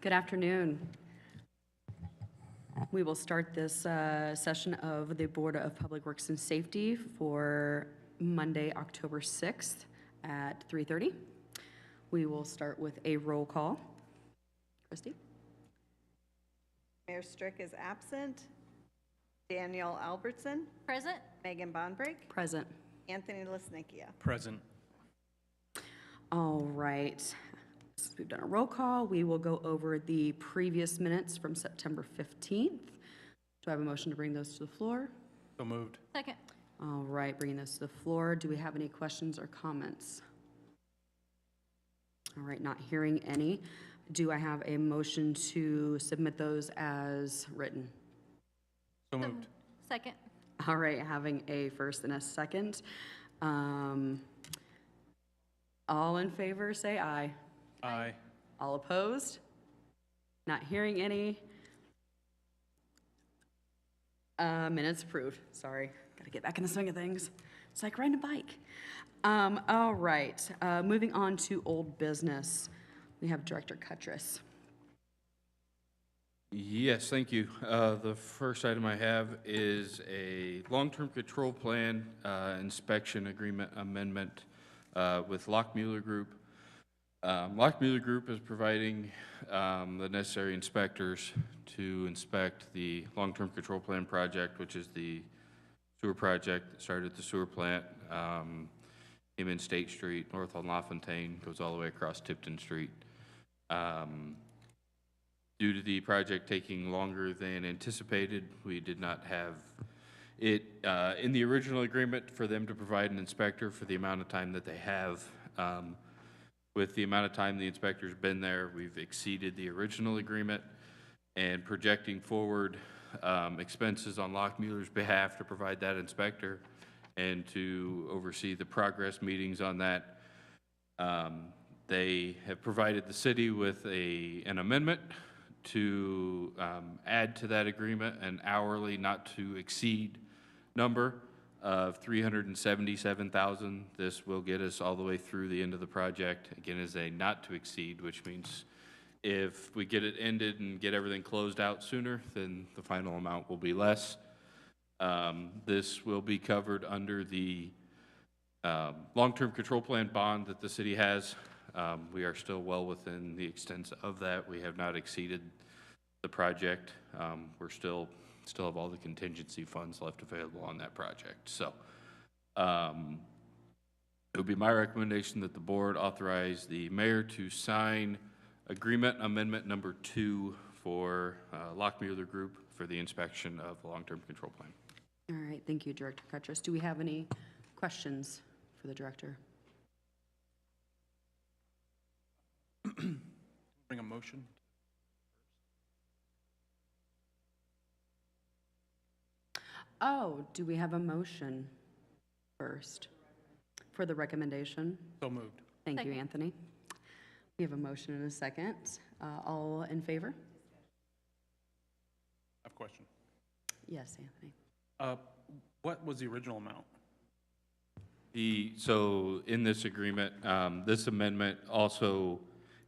Good afternoon. We will start this session of the Board of Public Works and Safety for Monday, October 6th at 3:30. We will start with a roll call. Christy? Mayor Strick is absent. Danielle Albertson. Present. Megan Bonbrake. Present. Anthony Lesnickia. Present. All right. Since we've done a roll call, we will go over the previous minutes from September 15th. Do I have a motion to bring those to the floor? So moved. Second. All right, bringing this to the floor. Do we have any questions or comments? All right, not hearing any. Do I have a motion to submit those as written? So moved. Second. All right, having a first and a second. All in favor, say aye. Aye. All opposed? Not hearing any. Minutes approved. Sorry, gotta get back in the swing of things. It's like riding a bike. All right, moving on to old business. We have Director Cutress. Yes, thank you. The first item I have is a long-term control plan inspection agreement amendment with Lockmuller Group. Lockmuller Group is providing the necessary inspectors to inspect the long-term control plan project, which is the sewer project that started at the sewer plant, came in State Street, north on LaFontaine, goes all the way across Tipton Street. Due to the project taking longer than anticipated, we did not have it in the original agreement for them to provide an inspector for the amount of time that they have. With the amount of time the inspector's been there, we've exceeded the original agreement, and projecting forward expenses on Lockmuller's behalf to provide that inspector and to oversee the progress meetings on that. They have provided the city with an amendment to add to that agreement an hourly not to exceed number of $377,000. This will get us all the way through the end of the project. Again, is a not to exceed, which means if we get it ended and get everything closed out sooner, then the final amount will be less. This will be covered under the long-term control plan bond that the city has. We are still well within the extent of that. We have not exceeded the project. We're still have all the contingency funds left available on that project. So it would be my recommendation that the board authorize the mayor to sign agreement amendment number 2 for Lockmuller Group for the inspection of the long-term control plan. All right, thank you, Director Cutress. Do we have any questions for the director? Bring a motion. Oh, do we have a motion first for the recommendation? So moved. Thank you, Second. Anthony. We have a motion and a second. All in favor? I have a question. Yes, Anthony. What was the original amount? So in this agreement, this amendment also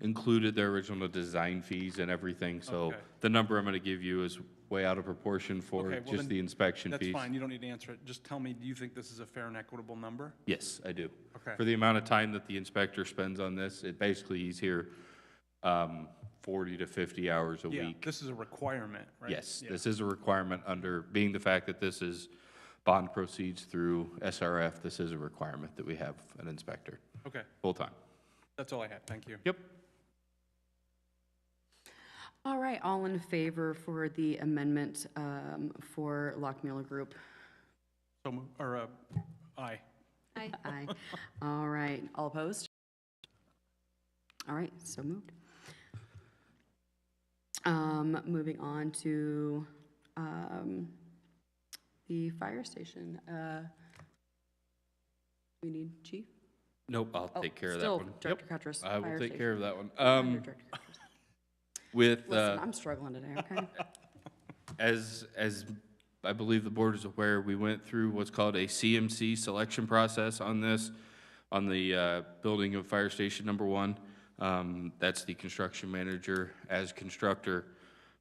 included their original design fees and everything. So Okay. the number I'm going to give you is way out of proportion for Okay, well just then the inspection That's fees. fine. You don't need to answer it. Just tell me, do you think this is a fair and equitable number? Yes, I do. Okay. For the amount of time that the inspector spends on this, it basically, he's here 40 to 50 hours a Yeah, week. this is a requirement, right? Yes, Yeah. this is a requirement under, being the fact that this is bond proceeds through SRF, this is a requirement that we have an inspector, Okay, full-time. that's all I had. Thank you. Yep. All right, all in favor for the amendment for Lockmuller Group? So, aye. Aye. Aye. All right, all opposed? All right, so moved. Moving on to the fire station. We need chief? Nope, I'll Oh, take care of that still one. Director Cutress, I will fire take care of station. that one. Under Director Cutress. With, Listen, I'm struggling today, okay? as I believe the board is aware, we went through what's called a CMC selection process on this, on the building of Fire Station Number 1. That's the construction manager as constructor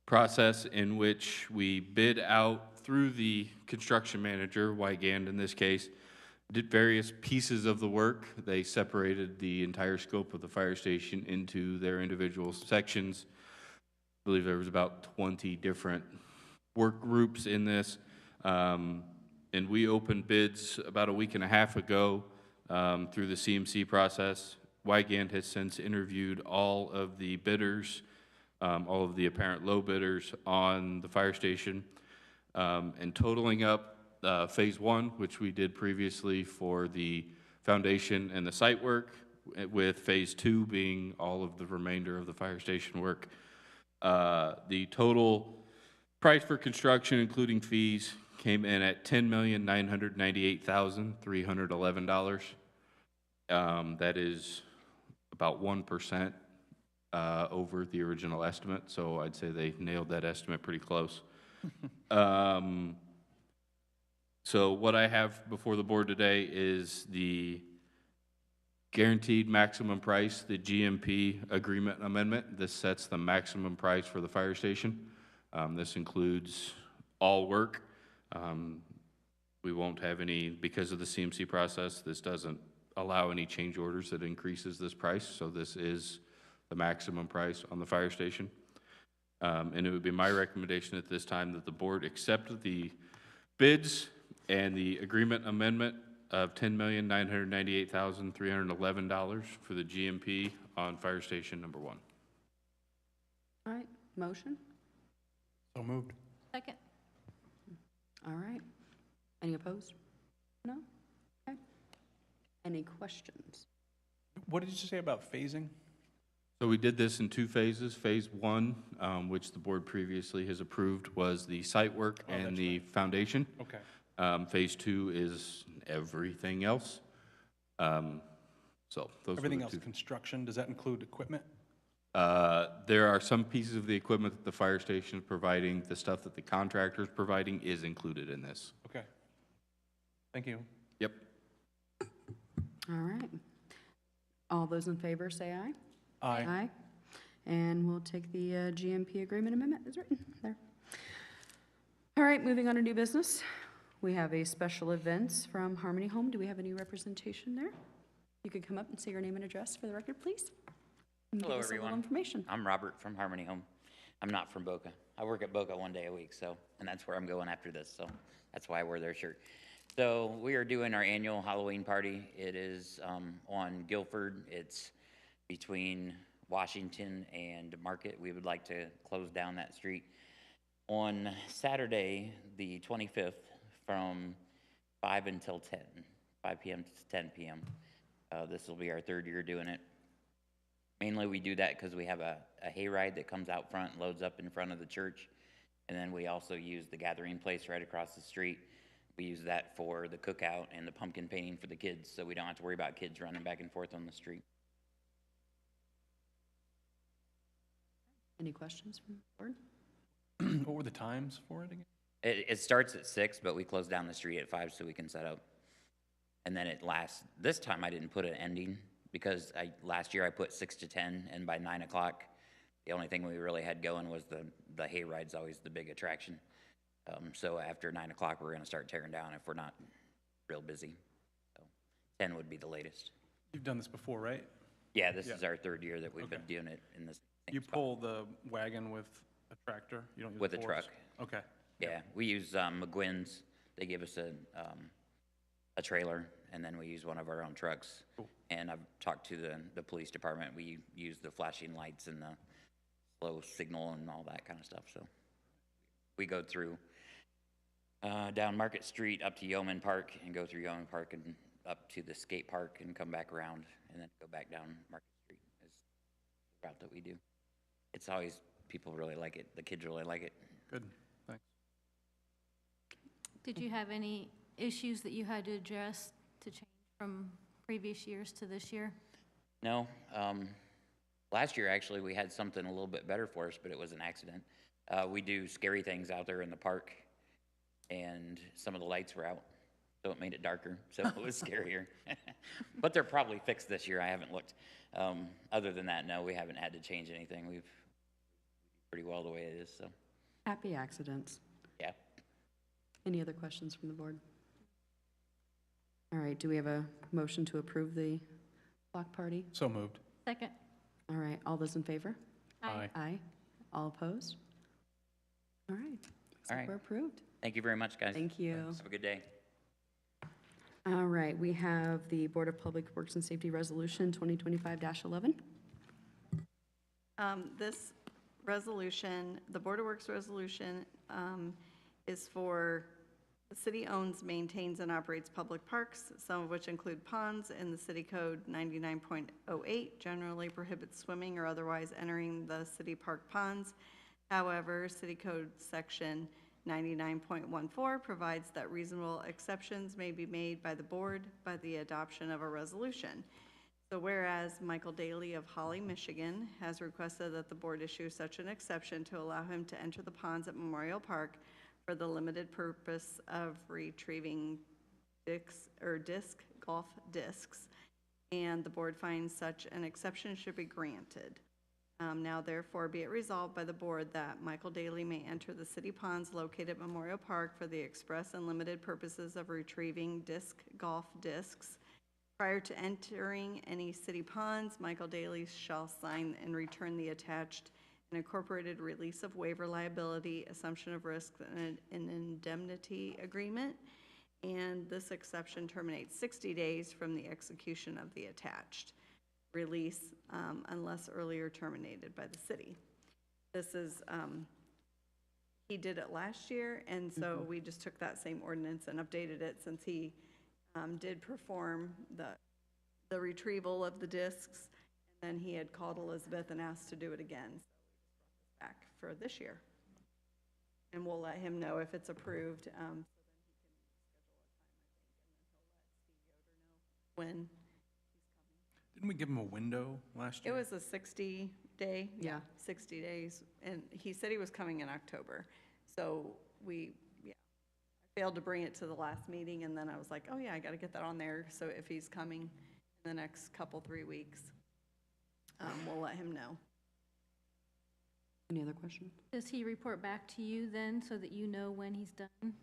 process in which we bid out through the construction manager, Wygand in this case, did various pieces of the work. They separated the entire scope of the fire station into their individual sections. I believe there was about 20 different work groups in this. And we opened bids about a week and a half ago through the CMC process. Wygand has since interviewed all of the bidders, all of the apparent low bidders on the fire station, and totaling up Phase 1, which we did previously for the foundation and the site work, with Phase 2 being all of the remainder of the fire station work. The total price for construction, including fees, came in at $10,998,311. That is about 1% over the original estimate, so I'd say they nailed that estimate pretty close. So what I have before the board today is the guaranteed maximum price, the GMP agreement amendment. This sets the maximum price for the fire station. This includes all work. We won't have any, because of the CMC process, this doesn't allow any change orders that increases this price, so this is the maximum price on the fire station. And it would be my recommendation at this time that the board accept the bids and the agreement amendment of $10,998,311 for the GMP on fire station number 1. All right, motion? So moved. Second. All right. Any opposed? No? Okay. Any questions? What did you say about phasing? So we did this in 2 phases. Phase 1, which the board previously has approved, was the site work and that's the foundation. Okay. Phase 2 is everything else. So those Everything were else, the 2. construction, does that include equipment? There are some pieces of the equipment that the fire station is providing. The stuff that the contractor is providing is included in this. Okay. Thank you. Yep. All right. All those in favor say aye. Aye. Aye. And we'll take the GMP agreement amendment as written there. All right, moving on to new business. We have a special events from Harmony Home. Do we have any representation there? You could come up and say your name and address for the record, please. And give Hello, us a little everyone. information. I'm Robert from Harmony Home. I'm not from Boca. I work at Boca 1 day a week, so, and that's where I'm going after this, so that's why I wear their shirt. So we are doing our annual Halloween party. It is on Guilford. It's between Washington and Market. We would like to close down that street on Saturday, the 25th, from 5 until 10, 5 p.m. to 10 p.m. This will be our 3rd year doing it. Mainly we do that because we have a hayride that comes out front, loads up in front of the church, and then we also use the gathering place right across the street. We use that for the cookout and the pumpkin painting for the kids, so we don't have to worry about kids running back and forth on the street. Any questions from the board? What were the times for it again? It starts at 6, but we close down the street at 5 so we can set up. And then it lasts, this time I didn't put an ending because last year I put 6 to 10, and by 9 o'clock, the only thing we really had going was the hayride's always the big attraction. So after 9 o'clock, we're gonna start tearing down if we're not real busy. So 10 would be the latest. You've done this before, right? Yeah, this Yeah. is our 3rd year that we've Okay. been doing it in this same You spot. pull the wagon with a tractor? You don't use With a horse? truck. Okay. Yeah, we use McGuinn's. They give us a trailer, and then we use one of our own trucks. Cool. And I've talked to the police department. We use the flashing lights and the slow signal and all that kind of stuff. So we go through down Market Street up to Yeoman Park and go through Yeoman Park and up to the skate park and come back around and then go back down Market Street is the route that we do. It's always, people really like it. The kids really like it. Good, thanks. Did you have any issues that you had to address to change from previous years to this year? No. Last year, actually, we had something a little bit better for us, but it was an accident. We do scary things out there in the park, and some of the lights were out. so it made it darker, so it was scarier. But they're probably fixed this year, I haven't looked. Other than that, no, we haven't had to change anything. We've pretty well the way it is, so, Happy accidents. yeah. Any other questions from the board? All right, do we have a motion to approve the block party? So moved. Second. All right, all those in favor? Aye. Aye. All opposed? All right. Looks All like right. we're approved. Thank you very much, guys. Thank you. Have a good day. All right, we have the Board of Public Works and Safety Resolution 2025-11. This resolution, the Board of Works resolution, is for, the city owns, maintains, and operates public parks, some of which include ponds, and the city code 99.08 generally prohibits swimming or otherwise entering the city park ponds. However, city code section 99.14 provides that reasonable exceptions may be made by the board by the adoption of a resolution. So whereas Michael Daly of Holly, Michigan has requested that the board issue such an exception to allow him to enter the ponds at Memorial Park for the limited purpose of retrieving disc golf discs, and the board finds such an exception should be granted. Now therefore be it resolved by the board that Michael Daly may enter the city ponds located at Memorial Park for the express and limited purposes of retrieving disc golf discs. Prior to entering any city ponds, Michael Daly shall sign and return the attached and incorporated release of waiver liability, assumption of risk, and an indemnity agreement. And this exception terminates 60 days from the execution of the attached release unless earlier terminated by the city. This is, he did it last year, and so we just took that same ordinance and updated it since he did perform the retrieval of the discs, and then he had called Elizabeth and asked to do it again. So back for this year. And we'll let him know if it's approved, so then he can schedule a time, I think, and then he'll let Steve Yoder know when. Didn't we give him a window last It year? was a 60-day, Yeah. 60 days, and he said he was coming in October. So I failed to bring it to the last meeting, and then I was like, oh yeah, I gotta get that on there, so if he's coming in the next 3 weeks, we'll let him know. Any other questions? Does he report back to you then so that you know when he's done?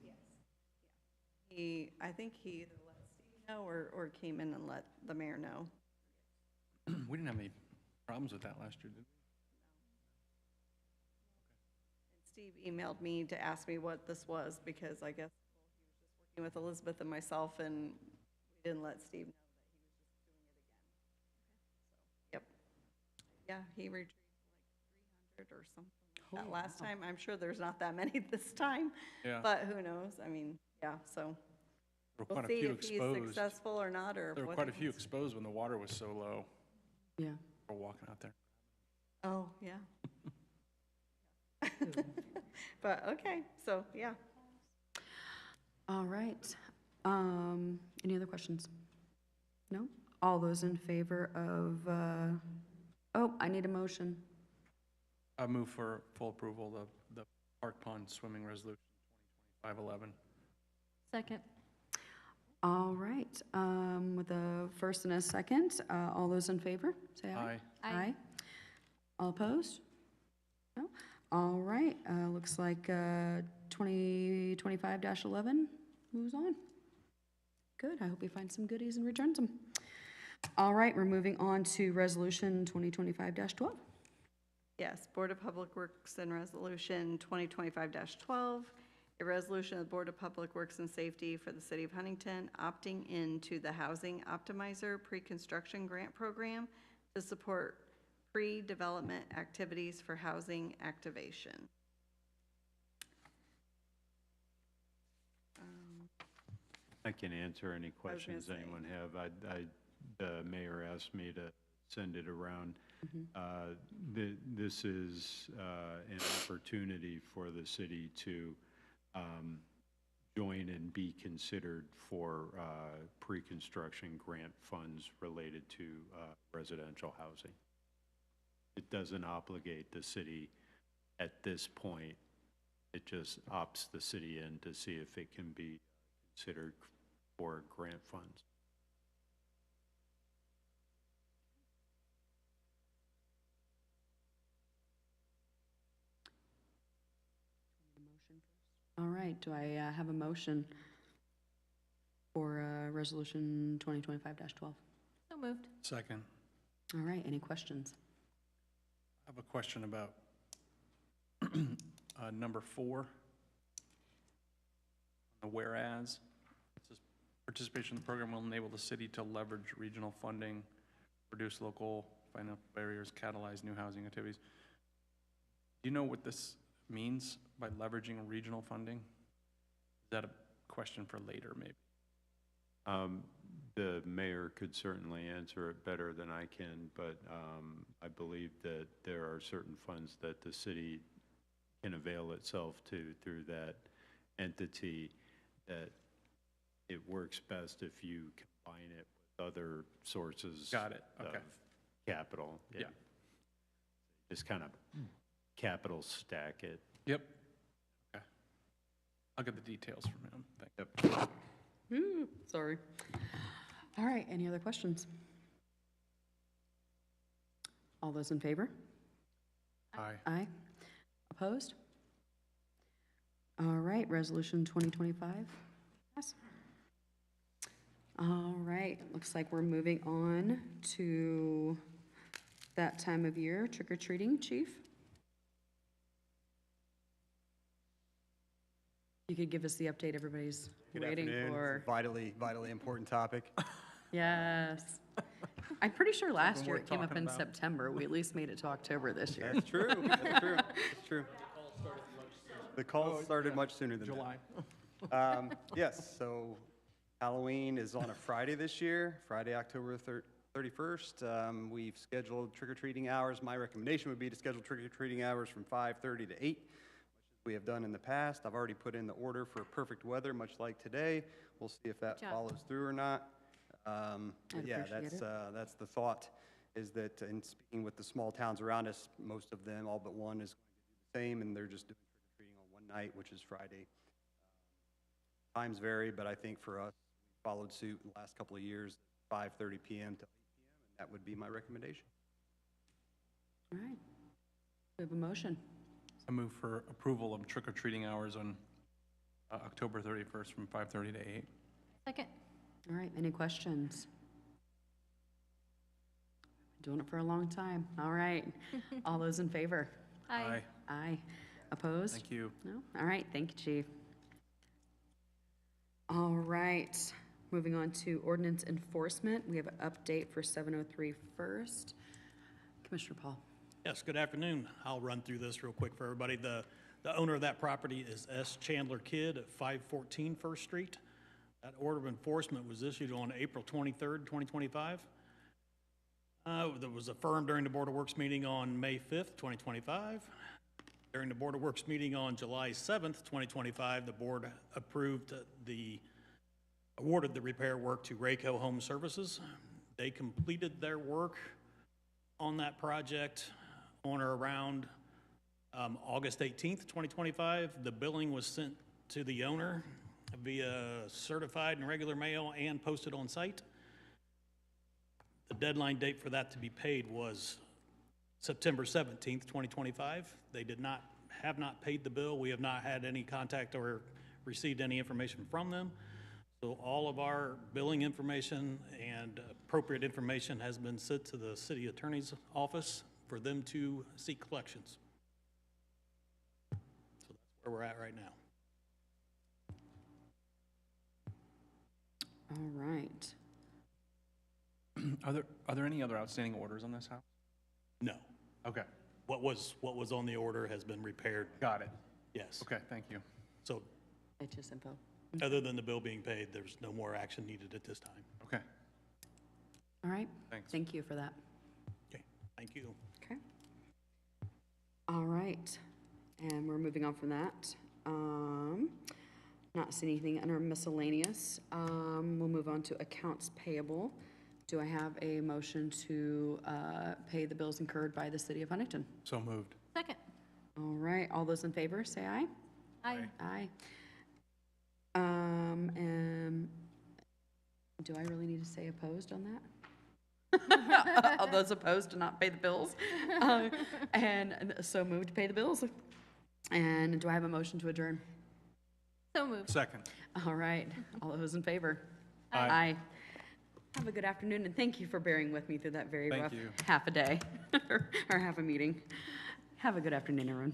I think he either let Steve know or came in and let the mayor know. We didn't have any problems with that last year, did Steve emailed me to ask me what this was, because I guess he was just working with Elizabeth and myself, and we didn't let Steve know that he was just doing it again. So, yep. Yeah, he retrieved like 300 or something like that last time. I'm sure there's not that many this time, we? Yeah, but who knows? I mean, yeah, so there were we'll quite a see few if he's exposed. successful or not, or There were what quite a few happens. exposed when the water was so low. Yeah. We're walking out there. Oh, yeah. But, okay, so, yeah. All right. Any other questions? No? All those in favor of, oh, I need a motion. I move for full approval of the Park Pond Swimming Resolution 2025-11. Second. All right, with a first and a second, all those in favor, say aye. Aye. Aye. All opposed? No? All right, looks like 2025-11 moves on. Good, I hope he finds some goodies and returns them. All right, we're moving on to Resolution 2025-12. Yes, Board of Public Works and Resolution 2025-12, a resolution of the Board of Public Works and Safety for the City of Huntington opting into the Housing Optimizer Pre-Construction Grant Program to support pre-development activities for housing activation. I can answer any gonna questions say. anyone have. The mayor asked me to send it around. This is an opportunity for the city to join and be considered for pre-construction grant funds related to residential housing. It doesn't obligate the city at this point. It just opts the city in to see if it can be considered for grant funds. All right, do I have a motion for Resolution 2025-12? So moved. Second. All right, any questions? I have a question about number 4, the whereas. It says participation in the program will enable the city to leverage regional funding, reduce local financial barriers, catalyze new housing activities. Do you know what this means by leveraging regional funding? Is that a question for later, maybe? The mayor could certainly answer it better than I can, but I believe that there are certain funds that the city can avail itself to through that entity, that it works best if you combine it with other sources Got it, okay. of capital. Yeah. Just kind of capital stack it. Yep. Okay. I'll get the details from him. Thank you. Sorry. All right, any other questions? All those in favor? Aye. Aye. Opposed? All right, Resolution 2025. Pass. All right, looks like we're moving on to that time of year, trick or treating, Chief? You could give us the update everybody's Good waiting afternoon. for. It's a vitally important topic. Yes. I'm pretty sure last year worth it came up talking in about. September. We at least made it to October this year. That's true, that's true, that's true. The call started much sooner than July. that. Yes, so Halloween is on a Friday this year, Friday, October 31st. We've scheduled trick-or-treating hours. My recommendation would be to schedule trick-or-treating hours from 5:30 to 8, which we have done in the past. I've already put in the order for perfect weather, much like today. We'll see if that Good job. follows through or not. But yeah, appreciate that's the thought, is that in speaking with the small towns around us, most of them, all but one, is going to do the same, and they're just doing trick-or-treating on one night, which is Friday. Times vary, but I think for us, we followed suit in the last couple of years, 5:30 p.m. to 8 p.m., and that would be my recommendation. All right. We have a motion. I move for approval of trick-or-treating hours on October 31st from 5:30 to 8. Second. All right, any questions? Doing it for a long time. All right. All those in favor? Aye. Aye. Opposed? Thank you. No? All right, thank you, Chief. All right, moving on to ordinance enforcement. We have an update for 703 first. Commissioner Paul. Yes, good afternoon. I'll run through this real quick for everybody. The owner of that property is S. Chandler Kidd at 514 First Street. That order of enforcement was issued on April 23rd, 2025. That was affirmed during the Board of Works meeting on May 5th, 2025. During the Board of Works meeting on July 7th, 2025, the board awarded the repair work to Rayco Home Services. They completed their work on that project on or around August 18th, 2025. The billing was sent to the owner via certified and regular mail and posted on site. The deadline date for that to be paid was September 17th, 2025. They have not paid the bill. We have not had any contact or received any information from them. So all of our billing information and appropriate information has been sent to the city attorney's office for them to seek collections. So that's where we're at right now. All right. Are there any other outstanding orders on this house? No. Okay, What was on the order has been repaired, got it. yes. Okay, thank you. So HS info. other than the bill being paid, there's no more action needed at this time. Okay, All right. thanks. Thank you for that. Okay, thank you. Okay. All right, and we're moving on from that. Not seeing anything under miscellaneous. We'll move on to accounts payable. Do I have a motion to pay the bills incurred by the city of Huntington? So moved. Second. All right, all those in favor, say aye. Aye. Aye. And Do I really need to say opposed on that? All those opposed to not pay the bills? And so moved to pay the bills. And do I have a motion to adjourn? So moved. Second. All right, all those in favor? Aye. Have a good afternoon, and thank you for bearing with me through that very Thank rough you. half a day, or half a meeting. Have a good afternoon, everyone.